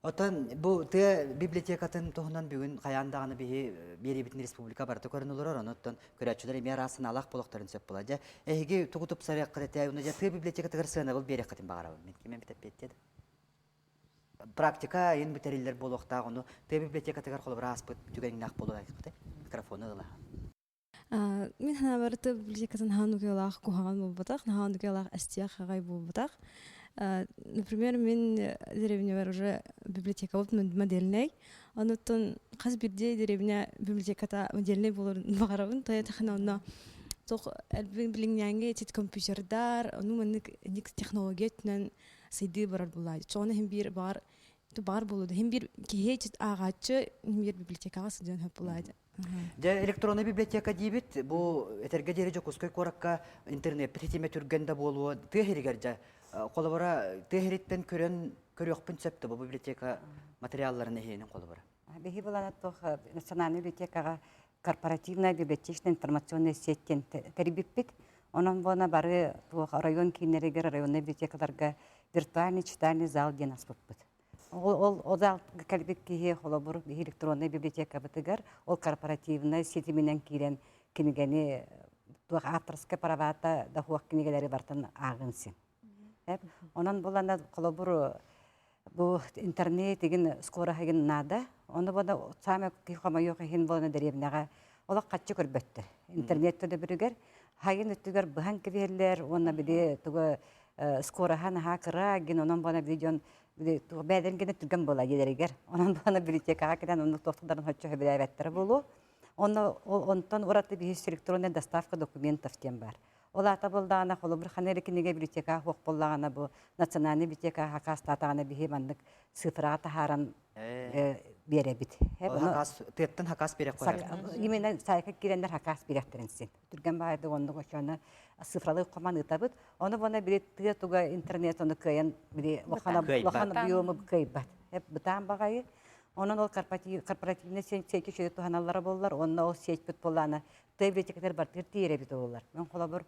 Отан бу те библиотекатын тоһунан бүгүн каяндаганы бери битин республика барты көрүнөлөр, оноттон көрөчүлөр эми арасын алак болоктарын сөп болажа. Эги тугутуп сарык кырыта, уна те библиотека тыгырсына бул бери катын багарабы. Мен кемен битеп беттед. Практика ен битерилер болокта, ону те библиотека тыгыр колу распыт түгөннак болот айтты. Микрофону ыла. Мен хана барты библиотекатын ханугелах кухаган болбатак, ханугелах астия хагай болбатак. Например, мен деревня уже библиотека вот модельный, анотон хас бирде деревня библиотеката модельный болор багарабын, то это хана тох билингянге эти компьютердар, ну ник технологиятнан сайды барар булай. Чоны хем бир бар, то бар болду. Хем бир кихечит агачы хем бир библиотекага сыдын хеп булай. Же электронный библиотека дибит, бу этерге дереже кускай коракка интернет петиме түргәндә болуы тегеригер же колобара тегериттен көрөкпүн сөптө бу библиотека материалларын эхенин колобара. Беги булана тох национальный библиотекага корпоративная библиотечная информационная сеттен тербиппит. Онон бона бары район кинерегер районный библиотекаларга виртуальный читальный зал ден аспыппыт. Ол зал калбик кихе холобур электронный библиотека бытыгар, ол корпоративный сетименен кирен кинегени авторская правата да хуак кинегелери бартын агынсын. Онон булана холобур бу интернет деген скоро хаген нада, оны бона саме кихама yok хин бона деребнага ола катчы көрбөттөр. Интернетте де биргер хаген өттүгөр бахан кеберлер, оны биде туга скоро хан хакра ген онон бона видеон бәден генә түгән була диләргәр. Онан бана библиотекага кирән, оны тохтадан хатчы хәбәттәр булу. Онтан ураты бис электронная доставка документов тем бар. Ола табылдана холобыр ханер кинеге библиотека хок буллагана бу национальный библиотека хакас татагана бихи мандык цифрага тахаран беребит. Хакас теттен хакас берек кояр. Именно сайка кирендер хакас беректеринсин. Түргән байды онды гошаны цифралы коман итабыт. Оны бана бир туга интернет оны кыян бир лохана биомы кыйбат. Хеп бутан багай. Onun ol korporativne seyki şöyle tuhanalları bollar, onun o seyki bollarına bibliotekler bartır tiyere bit olurlar. Ben kolabor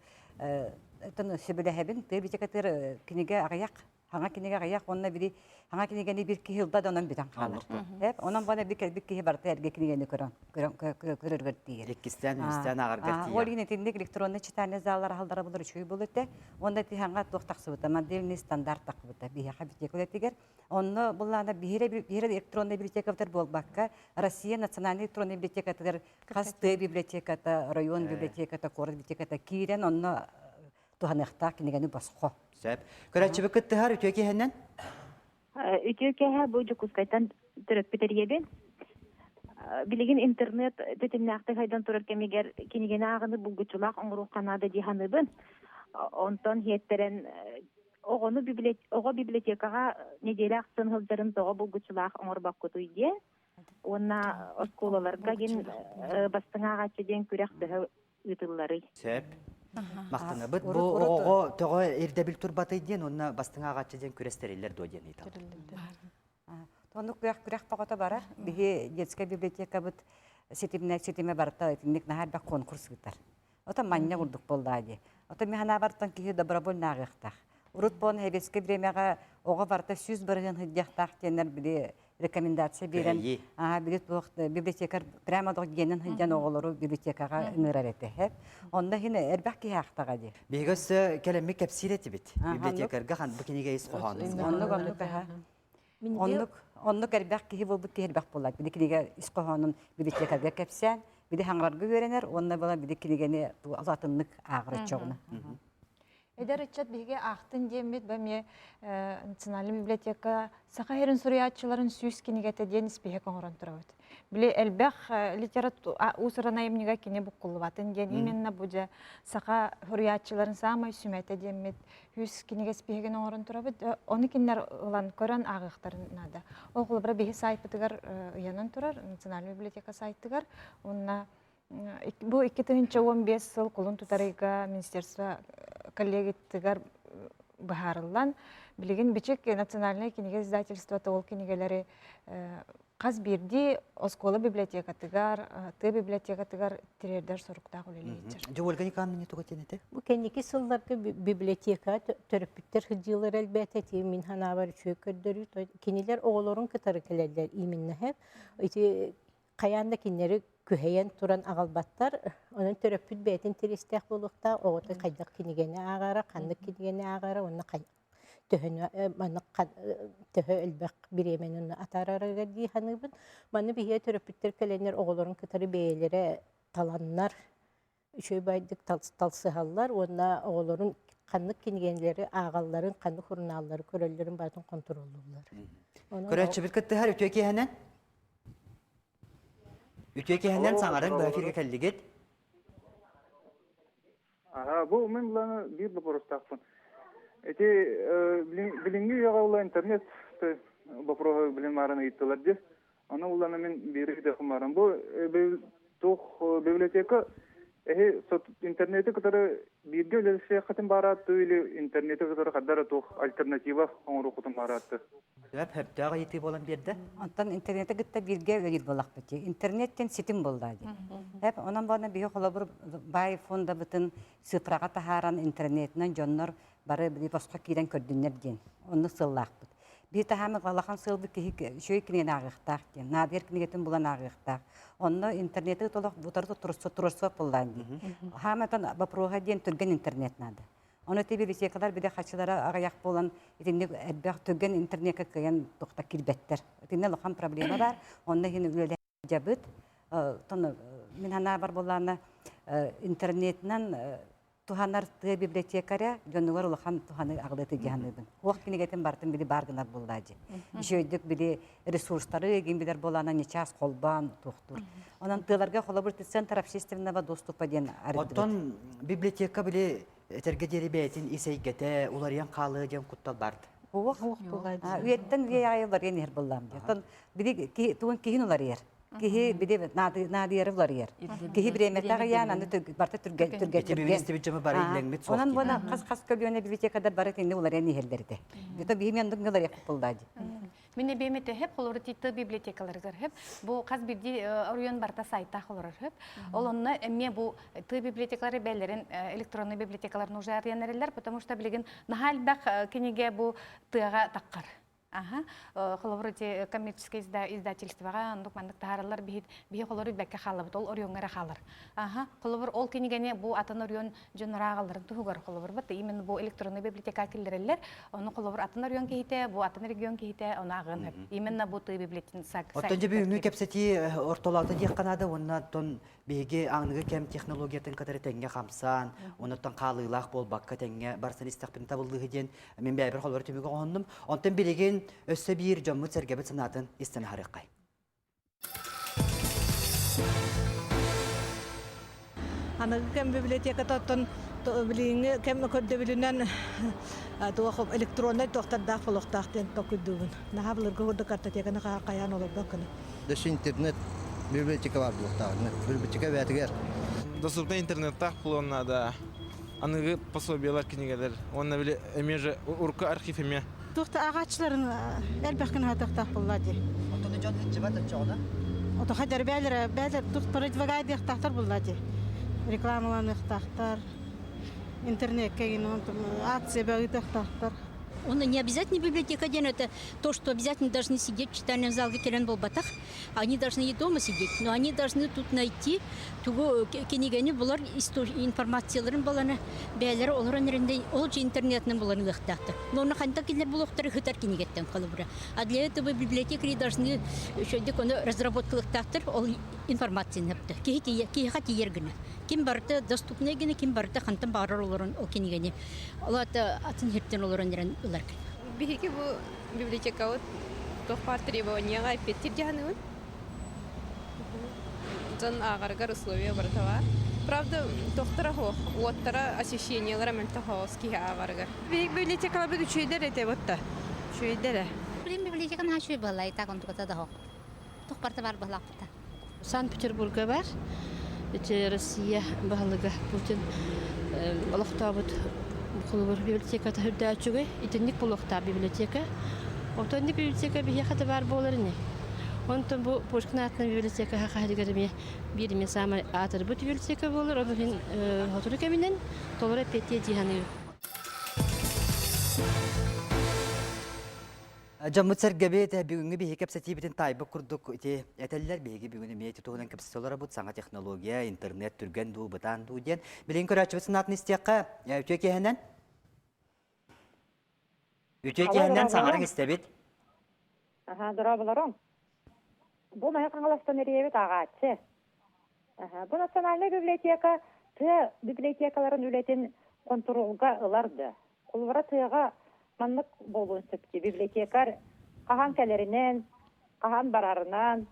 tın sebele hebin bibliotekler kinege agayak, hanga kinege agayak, onunla biri hanga kinegeni bir kihilda da onun bitan kalır. Hep onun bana bir kihi bartı erge kinegeni körür tiyere. İkisten ağır gertiye. O yine tindik elektronlu çitane zallar haldara bulur çöy buluttu. Onda ti hanga tohtaksı buta, modelini standart takbuta. Biha bibliotekler tiger. Onu bunlarla bir elektronlu bibliotekler bolbakka. Россия национальный электронный библиотекатыр, Касты библиотеката, район библиотеката, город библиотеката кирен, onu туганыкта кинегени баско. Сәп. Көрәчебе кыттыһар үтөке хәннән? Үтөке һә бу жукускайтан төрөп битеребен. Билеген интернет тетемнәкте хайдан турар кемигер кинегени агыны булгучулак оңру канада диханыбын. Онтон хеттерен огону библиотекага неделяк сынһылдарын тога булгучулак оңрбак көтүйде. Онна осколаларга ген бастыңага чеден күрәк дә үтүлләре. Сәп. Мактана бит бу ого тога эрдебил турбаты ден, онна бастыңа агачыден күрестерелер доден итә. Тону күрәк пагата бара. Бихи детская библиотека бит сетиме барта, тинник нахар бак конкурс гитар. Ота манья урдук болдады. Ота механа бартан кихи добровольно агыктак. Урут бон хебеске времяга ого барта 100 бирген хидяктак тенер биде рекомендация берен. Билет библиотекар прямо до генен хидян оголору библиотекага нырарете хеп. Онда хине эрбак ки хактага ди. Бегес келемме кепсилети бит. Библиотекарга хан букинеге исхохан. Онны эрбак ки бул бит эрбак болат. Биде исхоханын библиотекага кепсен, биде хаңларга көренер, онда бала биде кинегени азатынлык агыры чогна. Эдер отчет биге ахтын демет бәме национальный библиотека саха херин суриятчыларын сүйс кинегете ден испеhe коңорон турабыт. Биле элбэх литература усырана эмнеге кине буккулбатын ден именно буja саха хуриятчыларын самай сүмәте демет хүс кинеге испеhe коңорон турабыт. Оны киннер улан көрөн агыктарын нада. Ол кулбра биге сайтыгар янын турар национальный библиотека сайтыгар. Онна бу 2015 жыл кулун тутарыга министерство коллегиттигар бахарылан билеген бичек национальный кинеге издательство тол кинегелери каз бирди оскола библиотекатыгар библиотекатыгар тирердер соруктак үлелейтер. Жолгани камни тугатенете? Бу кеники сылларга библиотека төрөпүттер хыдылар элбете мин ханабар чөкөрдөрү кинилер оголорун кытары келелер именно хеп эти каянда кинери күһәйен туран агалбаттар, onun төрөпүт бетин тиристек булукта, оғыты кайдак кинегени агара, кандык кинегени агара, оны төһөнө маны төһө элбек биременин атарарыга ди ханыбын. Маны бие төрөпүттер келенер оголорун кытары бейлере таланнар, үшөй байдык талсыгаллар, онна оголорун кандык кинегенлери агалларын, кандык хурналлары көрөллөрүн батын контроллуулар. Көрөчү бит кытты хар үтөке ханан? Үтөке ханан саңарын бу эфирге келдигет. Бу мен буланы бир вопрос таппын. Эти билинги ягалла интернет вопрос билин мараны иттелер де. Аны буланы мен бири де хмарам. Бу библиотека интернеты которые бирге лесе хатын барат или интернеты которые кадара тох альтернатива оңру кутум барат. Höptöğü yeti bolan berdi. Ondan internete gitti birge öyle bolak beti. İnternetten sitim boldadı. Hep ondan bana bir kolabor bay fonda bütün sıfırağa taharan internetinden jonlar barı bir başka kiren kördünler diyen. Onu sığlak bit. Bir tahamı kalakan sığlı ki şöyle kinen ağıqtaq diyen. Nadir kinetin bulan ağıqtaq. Onu internete tolak bu tarafta tursa boldan diyen. Hamatan baproha diyen türgen internet nadı. Onu tabi bir kadar bir de kaçılara ağayak bolan itinde elbaq tögen internete kayan dokta kirbetter. İtinde lokan problemi var. Onda yine öyle jabıt. Tonu min hana var bolana internetinden tuhanar tı bibliotekara jonular lokan tuhanı ağlatı jahanыбын. Oq kinegeten bartın biri bargınar boldacı. Şöydük biri resursları egin biler bolana neças kolban doktor. Ondan tılarga kolabor центр общественного доступа ден арыдыбыт. Оттон библиотека били этергедери бетин исейгете уларыян калы ден куттал барды. Üyetten üye ayılar yer bullam. Ton biri ki tuğun kihin olar yer. Kihi biri nadi yer olar yer. Kihi bir emetağı yan anı barta türgen. Onan bana kas kölyöne bibliotekada barı tindi olar yer niherlerde. Yota bihim yandık neler yapıp buldadı. Mine bemete hep kolor tita bibliotekalar hep bu kaz birdi oryon barta sayta kolor hep. Olonna emme bu tı bibliotekaları bellerin elektronlu bibliotekalar нужны аренерler, потому что билеген нахал бак книге bu тыга таккар. Ага, коллаборатив коммерческое издательствоға андык тааралар бихи коллабор бәккә халабыт ол орионгара халар. Ага, коллабор ол кенигене бу атын орион жонорагаларын тугар коллабор бат. Именно бу электронный библиотека киллерлер, оны коллабор атын орион кихите, бу атын регион кихите, оны агын хеп. Именно бу ты библиотека. Оттон жеби үңү кепсети ортолаута дияк канады, оннан биги аңныгы кем технологиятын катары теңге камсан, оннан калыйлах болбакка теңге барсан истакпин табылдыгы ден мен бәйбір коллабор түбүгө ондум. Онтон билеген өссө бир жоммут сергебет санатын истен харыккай. Аны кем библиотека тоттон билинге кем көдөбүлүнөн тоохоп электронный тохтардак фолоктактен токудугун. Наха булар көрдө картотеканы каян олор докуны. Дөш интернет библиотека бар булактагы. Библиотека вәтигер. Доступный интернетта кулланады. Аныгы пособиялар книгелер. Онна биле эмеже урка архив эме. Тохта агачларын элбекин хатактак буллади. Онтон жон хитчебат чоғда. Ото хадар бәлер тухт парыт вагайды хтактар буллади. Рекламаланы хтактар. Интернетке гинон акция бәгыты хтактар. Он не обязательно библиотека день, это то, что обязательно должны сидеть в читальном зале Керен Болбатах. Они должны и дома сидеть, но они должны тут найти тугу кенигени булар информацияларын баланы бәләре оларын ренде ол же интернетның буларын лыхтақты. Но на ханта килер булуктары хытар кенигеттен калыбыра. А для этого библиотекари должны шөйдек оны разработкалыктактыр ол информацияны yaptı. Ки хати ергене. Ким барты доступный гене, ким барты хантан барар оларын ол кенигени. Олата атын хертен оларын рен улар. Биһиги бу библиотека вот тохпар требованияга петтир жаһаныбын. Жан агаргар условия бартава. Правда, тохтара хох, оттара освещениялар мэлта хоски агаргар. Библиотекалар бит үчөйдер эте вот-та. Үчөйдер. Библиотека наша была и так он только да. Тохпарта бар балапта. Санкт-Петербурга бар. Эти Россия баһалыга Путин олохтабыт коллабор библиотека тахырдаачуга итинник болохта библиотека. Отонник библиотека бихата бар боларыны. Онтон бу Пушкинатна библиотека хахадыгырме бирме самай атыр бу библиотека болор. Онун хотуру кеминен толора петте жиханы. Жаммут сергебет бүгүнгү бии кепсети битин тайбы курдук ити этеллер биги бүгүнү мети тугунан кепсетолора бут саңа технология интернет түрген ду бутан ду ден билин көрөчү сынатын истекка үтөкехенен саңарың истебит. Дора болорон. Бу мая каңаластан эребит агачы. Бу национальный библиотека библиотекаларын үлетин контролга ыларды. Колбара тыга маннык болуун сөпти библиотекар кахан келеринен, кахан барарынан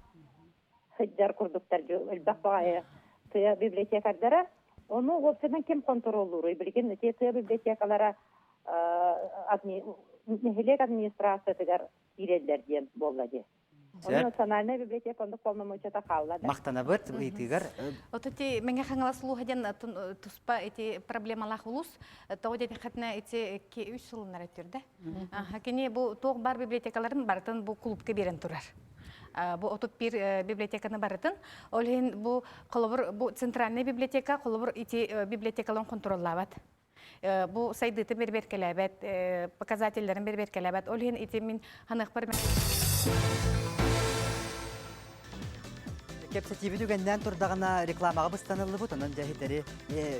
хыджар курдуктар элбак багая тыя библиотекардара ону опсенен ким контроллуру билген тыя библиотекалара нехилек администрация тегер ирелдер диен боллади. Оны национальная библиотека онда полномочията калла. Мактанабыт ыйтыгар. Ототи менге хаңалас лухаден туспа эти проблемалах улус, то дети хатна эти ки 3 жылнар өттүрдө. Кене бу тог бар библиотекаларын бартын бу клубка берен турар. Бу отут бир библиотеканы барытын, олен бу колобур бу центральный библиотека, колобур эти библиотекаларын контроллабат. Бу сайдыты берберкелебет, показательлерин берберкелебет. Олен эти мин ханак бар. Кепсетиби дүгенден турдагына рекламага быстанылы бут, анан жахитери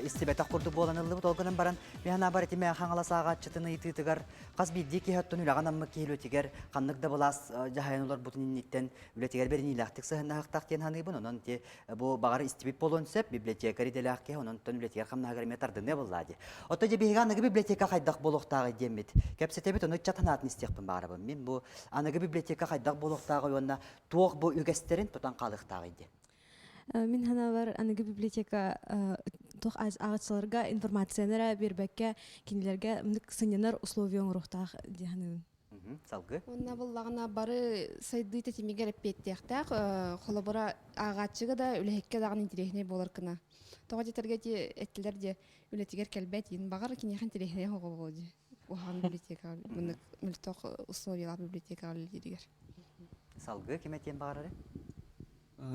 истебета курду боланылы бут, олгынан баран механа бар этиме хаңаласага чытыны итытыгар каз бидди кихаттын улаганаммы кихилөтигер канныкда булас жахайнулар бутун инниттен үлетигер берин илактык сыхына хактак тен ханыбын, онон те бу багар истебит болонсеп библиотекари делакке ононтон үлетигер хамнагар метардыне буллади. Ото же биганы библиотека хайдак болохтагы демит. Кепсетебит оны чатанатын истекпин барабын. Мен бу аныгы библиотека хайдак болохтагы онна туок бу үгестерин тутан калыктагы. Мен хана бар аныгы библиотека тох агачыларга информациянера бербекке кинилерге мындык сынянар условион рухтах диханы. Салгы. Онна буллагына бары сайды тетимигер петтехтак холобора агачыга да үлехекке дагын интересне болар кына. Тога жетерге де эттилер де үлетигер келбет ин багар кинехан интересне хого болду. Охан библиотека мындык мылток условиялар библиотека дигер. Салгы кеметен багары?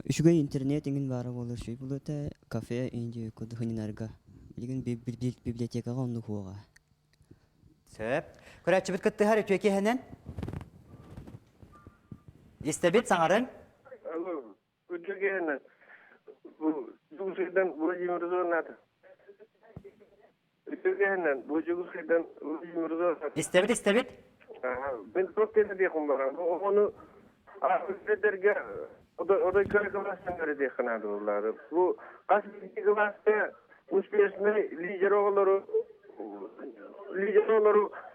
Үшүгө интернет эңин бары болор шүй булута кафе инди коду хынинарга. Билген библиотекага онду хуга. Сөп. Көрәчүбүт кытты хар өтөке хенен. Истебит саңарын? Алло, өтөке хенен. Бу жугусайдан Владимир Зорнат. Өтөке хенен, бу жугусайдан Владимир Зорнат. Истебит. Мен токтене декум барам. Onu Ağzıderge o da köy klasına göre de kanadılar. Bu kaç bir klasta uspешный lider oğulları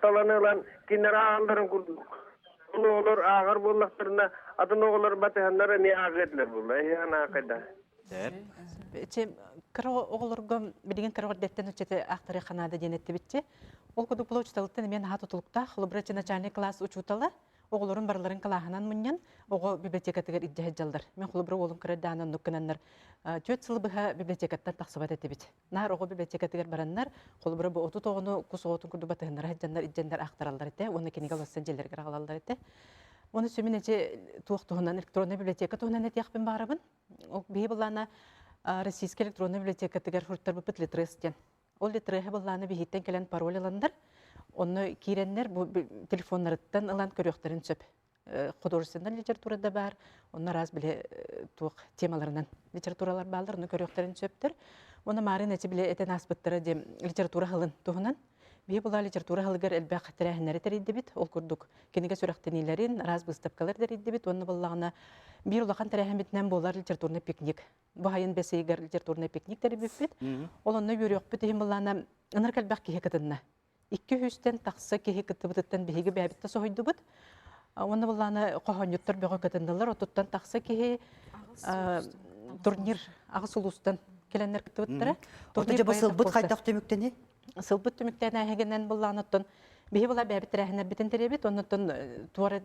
talanılan kinara ağlarını kurduk. Oğullar ağır bollaklarına adın oğullar batıhanlara ne ağırlar bunlar? Yani ağırda. Чем кро оголорго билген кро деттен үчете актары канада денетти битчи. Ол коду плочталыктан мен хатутулукта хлобрачы начальник класс учутала. Оголорун барларын калаханан муньян ого библиотекатыгар идде жалдар. Мен хлобра олум кырдаанан нуккананнар. 4 жыл быха библиотекаттан таксыбат этебит. Нар ого библиотекатыгар бараннар хлобра бу 39 кусоотун курду батыгындар хаджандар иддендер актаралдар эте. Оны кенеге лоссен жерлерге алалдар эте. Оны сөминече туактугунан электронный библиотека тугунан этияхпен барабын. Ол бейбылана Российская электронная библиотека тегер хурттар бупет литрестен. Ол литрехе булланы бихиттен келен пароль аландар. Оны киреннер бу телефоннарыттан алан көрөктөрүн сөп. Художественный литературада бар. Оны раз биле тук темаларынан литературалар балдар, оны көрөктөрүн сөптөр. Оны марын эти биле этен аспыттары дем литература хылын тугунан. Бие була литература хылгар элбак тирәһеннәре теридде бит. Ол курдук. Кенеге сөрәктениләрен раз выставкалар теридде бит. Оны буллагына бир улахан тирәһен битнән булар литературный пикник. Бу хайын бәсегәр литературный пикник терибит бит. Ол онны йөрөк бит һәм буллана ыныр калбак киһе кытынна. 200-тен таксы киһе кытыбыттан биһиге бәбитте сойду бит. Оны буллана кохоньюттар бөгө кытындылар. Оттан таксы киһе турнир агыс улустан келеннер кытыбыттары. Турнир бысылбыт кайдак төмөктене? Сылбыт түмүктен әһегеннән булланыттан бихи була бәбит тәрәһеннәр битен теребит, оннан туары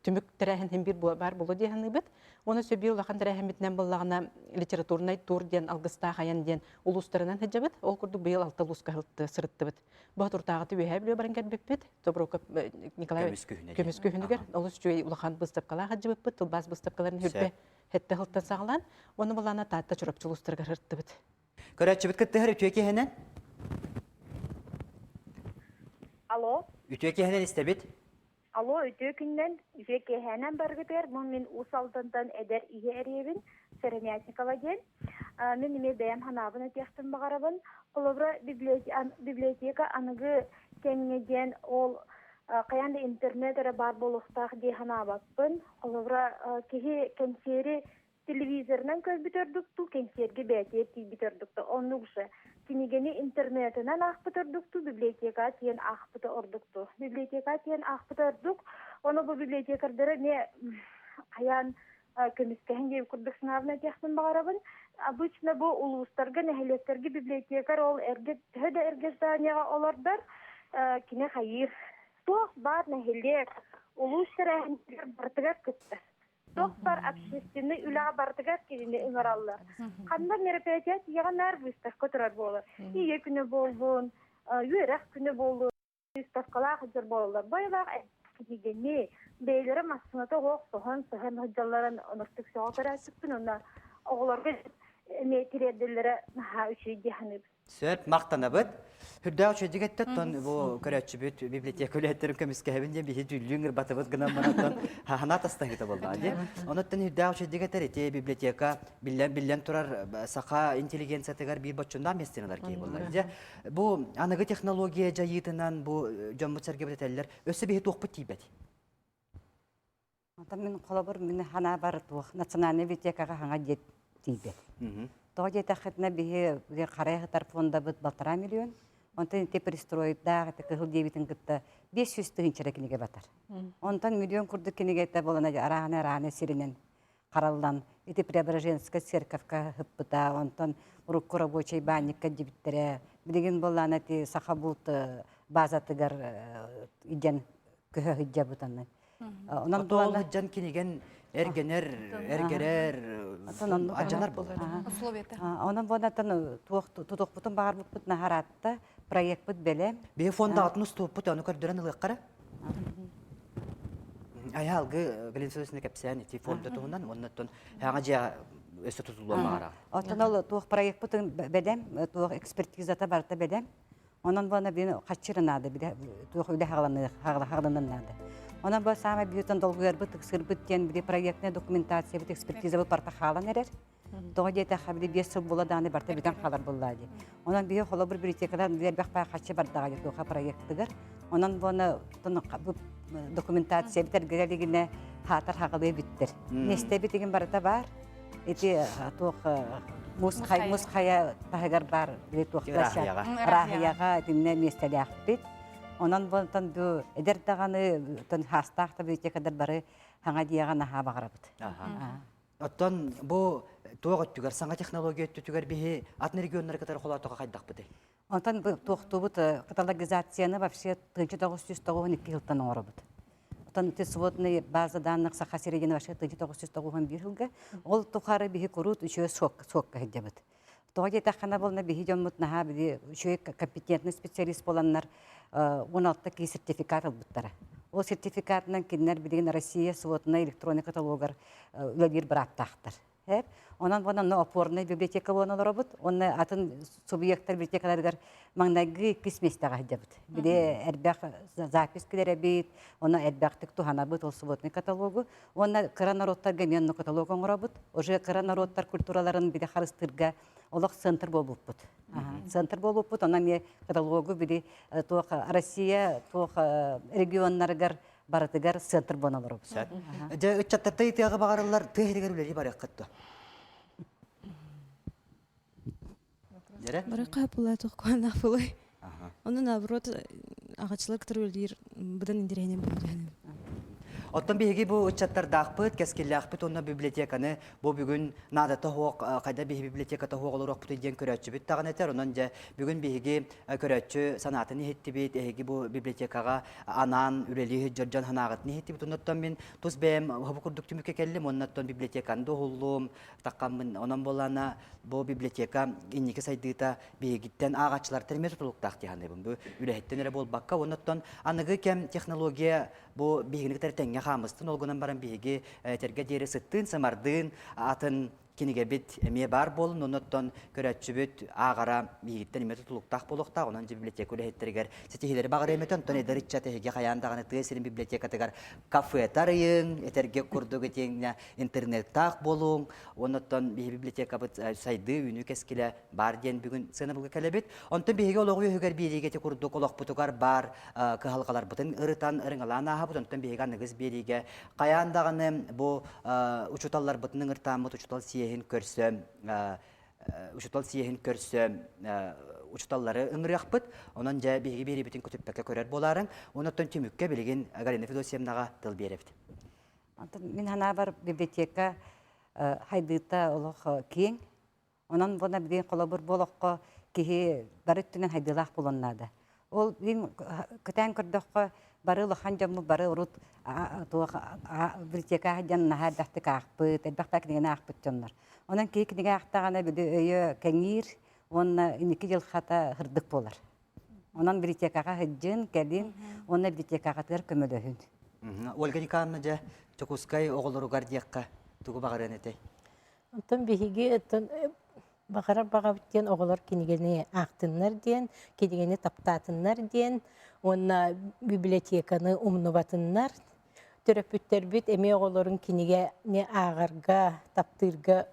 түмүк тәрәһен һәм бир бар булу дигәнне бит. Оны сөби улахан тәрәһен битнән буллагына литературный тур дигән алгыста хаян дигән улустарынан һәҗәбит. Ол курду быел 6 улуска хылтты сырытты бит. Бу туртагы түбе биле барган кәт бит. Доброков Николай Көмескөһүнүгер олус чүй улахан быстапкала һәҗәбит бит. Тулбас быстапкаларын хүрбе хәтта хылтта саглан. Оны буллана татта чурапчылыстырга хыртты бит. Көрәчүбит кытты өтөке хенен? Алло. Үтөке хенен истебит? Алло, үтөкүннен үтөке хенен баргытер. Мен усалдандан эдер ihe эребин, Серемятникова ден. Мен неме бәям ханабын өтөктөн багарабын. Колобра библиотека аныгы кеңеден ол каянда интернетера бар болуктак ди ханабаппын. Колобра кеһи кенсери телевизорнан көзбүтөрдүктү, кенсерге бәтеп битердүктү. Оннугсы кинигени интернетинен ахпытырдыкту, библиотека тиен ахпыты ордукту. Библиотека тиен ахпыты ордук. Оны бу библиотекардары не каян көмүскәһен кеп курдук сынабына тяхтын багарабын. Обычно бу улустарга, нәһилеттерге библиотекар ол эрге зданияга олардар. Кине хайыр. Тох бар нәһилет улустарга бартыгар кытты. Тох общественный үлаға бартыгар келіне ыңараллар. Қанда мероприятиятияға выставка тұрар болар. Ие күні болуын, үйерек күні болуын, выставкалар хыджар болалар. Байлар әйткенегене, бейлері массынаты оқ соған хыджаларын ұныртық соғатар әсіппін, онна оғыларға метирерділері үші деханып. Сөп мақтана бұд. Хүрді үшедігетті тон бұл көрәтші бүт библиотека өлеттерін көміске әбінде бейі дүлліңір баты бұд ғынан мұнаттан хағына тастан кеті болды. Оныттан хүрді үшедігеттер ете библиотека білен тұрар сақа интеллигенциятығар бір бөтшінда местенелер кей болды. Бұл анығы технология жайытынан бұл жомбыт сәрге бөтәлілер өсі бейі тоқ бұт дейбәді. Мен қолабыр мені хана бар туық национальный библиотекаға хаңа дет дейбәді. Тоғы жетақытына бейі қарайғы тарфонда бұд 1,5 миллион. Онтан те пристроидағы кығыл дебетін күтті 500 тығынчары кенеге батар. Онтан миллион күрді кенеге әтті болына арағаны сиренен қаралдан. Эти Преображенская церковка хыппыта, онтан рукку рабочий банникка дебіттері. Білеген болана те сақа бұлты базатығар иден күхі хыджа бұтанны. Отол хыджан кенеген эргерер ажанар болар. Онан болатын тұтық бұтын бағар бұт нахаратта проект бұт бәлем. Бе фонда атын ұстуып бұт, оны көрдірен ұлық қара? Айалғы Галинсөзіне кәпсән, фонда тұғынан, оннаттан хаңа жа өсі тұтылуы мағара. Отын ол тұғық проект бұтын бәлем, тұғық экспертизата барта бәлем. Онан болана бені қатшырынады, тұғық үлі хағыланынады. Онан бұл сама бүйетін долғығар бұт, ұқсыр бұттен бір проектіне документация бұт, экспертиза бұт барта қалан әрер. Тоғы дейті қабілі 5 жыл боладаны барта бітен қалар болады. Онан бүйі қолы бір библиотекадан вербәқ бай қатшы бардаға тұға проекттігір. Онан бұны документация бітер гәрелігіне хатар хағылы біттір. Несте бітеген барата бар. Эти тұғы мұсқая тағығар бар. Рахияға дінне местелі ақпет. Онан бұнтан бұл әдердағаны хастақты библиотекадар бары хаңа дияға наға бағарабыд. Оттан бұл тоғыт түгер, саңа технология түгер бейі атын регионлары қатары қолатуға қайдақ бұды? Онтан тоқты бұд каталогизацияны вообще 1992 жылдан оңыры бұд. Онтан сводный база данных сақа середені вообще 1991 жылға. Ол тұқары бейі көрут үші соққа хедде бұд. Тоға жетаққана болына бейі жоммыт наға бейі үші компетентный специалист боланлар 16 кей сертификат албыттары. Ол сертификатынан кеннер білген Россия сводына электронный каталогар үләдер бір аттақтыр. Онан бұнан опорный библиотека болын олар бұд. Оны атын субъекттар библиотекаларығар маңнайғы кесместіға хәді бұд. Біле әрбәқ запис кедер әбейт, оны әрбәқтік тухана бұд, ол сводный каталогу. Оны қыра народтарға менну каталогу оңыра бұд. Уже қыра народтар культураларын біле қарыстырға олық центр болуп бұд. Центр болуп бұд, онан ме каталогу біле Россия регионларығар баратыгар центр боналар бұд. Үтчаттарда етеғі бағарылар түйірігер үлелі бар еққытты. Бары қап бұлай тұққуан бұлай. Оны наоборот ағачылық түрілдер бұдан индирейнен бөлден. Оттан бейгі бұл үтчаттарда ақпыт, кәскелі ақпыт, онна библиотеканы бұл бүгін надаты хоқ, қайда бейгі библиотеката хоқ олар оқпыты ден көрәтші біт тағын әтер, онан жа бүгін бейгі көрәтші санатын ехетті бейт, әйгі бұл библиотекаға анан, үрелі жыржан ханағыт ехетті бейт, оннаттан мен тұз бәйім ғабы күрдік түмікке кәлім, оннаттан библиотеканды ғолуым, таққанмын, онан болана бұл библиотека иннекі сайдыта бейгіттен ағачылар тәрме тұтылықтақ дейханы бұл үрәхеттен әрі бол баққа, оннаттан анығы кәм технология бұл бейгінік тәртәңе қамыстын, олғынан баран бейге терге дері сыттын, самардын, атын кенеге бет әме бар болын, оныттан көрәтші бет ағара бейгіттен еметі тұлықтақ болуқтақ, онан же библиотека өләхеттергер сетихелері бағыр еметен, тон едір итчаты әге қаяндағаны түйесерін библиотекатығар кафе тарыйын, етерге күрдігі теңіне интернеттақ болуң, оныттан бейгі библиотека бұт сайды үйіні кәскелі бар ден бүгін сыны бұлғы кәлебет. Онтан бейге олығы үйігер бейгеті күрдік олық бұтығар бар кығалғалар бұтын ұрытан ұрыңалан аға бұт, онтан бейге анығыз бейге қаяндағаны бұл ұчуталар бұтының ұртан бұт ұчутал сиехин көрсөм, ұчутал сиехин көрсөм ұчуталлары ұңырық бұт, онан жа бейге бейгі бетін күтіппәкі көрер боларын, онаттан түмікке білген Галина Федосиевнаға тыл берепті. Мен хана бар библиотека хайдыта олық кейін, онан бұна білген қолы бір болыққа кейі бар үттінен хайдылақ болыннады. Ол мен күтән күрдіққа бары лохан жаммы бары урут библиотека хаджан нахар дахты каахпыт элбахта книгene аахпыт жоннор. Онан кей книге аахтагана биде өйө кеңир, онна 2 жыл хата хырдык болар. Онан библиотекага хаджын келин, онна библиотекага тер көмөлөһүн. Ольга Николаевна же Чокускай оголору гардиякка тугу багаран эте. Онтон биһиги багара багабыттен оголор кинигени аактыннар диен, кинигени таптаатыннар диен, онна библиотеканы умнубатыннар, төрөпүттер бит эме оголорун киниге не аагарга, таптырга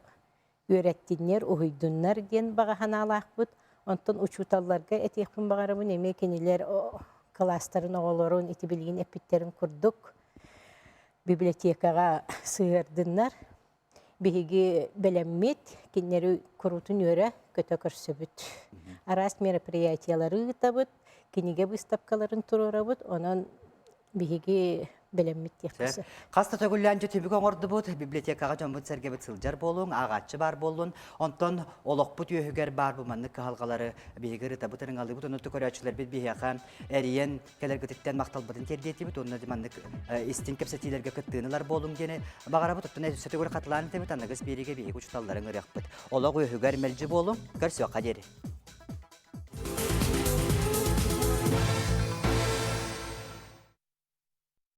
үйрәттиннер, уйдуннар диен багаханалаакпыт. Онтон учуталларга этиекпин багарабын эме кинилер класстарын оголорун ити билген эпиттерин курдук. Библиотекага сыырдыннар. Биһиги белеммит, киннери курутун өрө көтө көрсөбүт. Арас мероприятиялары табыт, киниге выставкаларын турурабыт, онон биһиги белеммит текпесе. Каста төгүлләнче түбүк оңорду бут, библиотекага жомбут сергебит сылжар болуң, агачы бар болун, онтон олокпут үйөгер бар бу маннык калгалары биһигери табытырың алыбыт, онуту көрөчүлөр бит биһиака эриен келергетиттен макталбытын тердетибит, онна маннык истин кепсетилерге кыттыынылар болуң дени багарабыт, оттон сөтөгөр катылан тебит, анагыс бириге биһиги учталларын ырякпыт. Олог үйөгер мелжи болуң, көрсө кадери.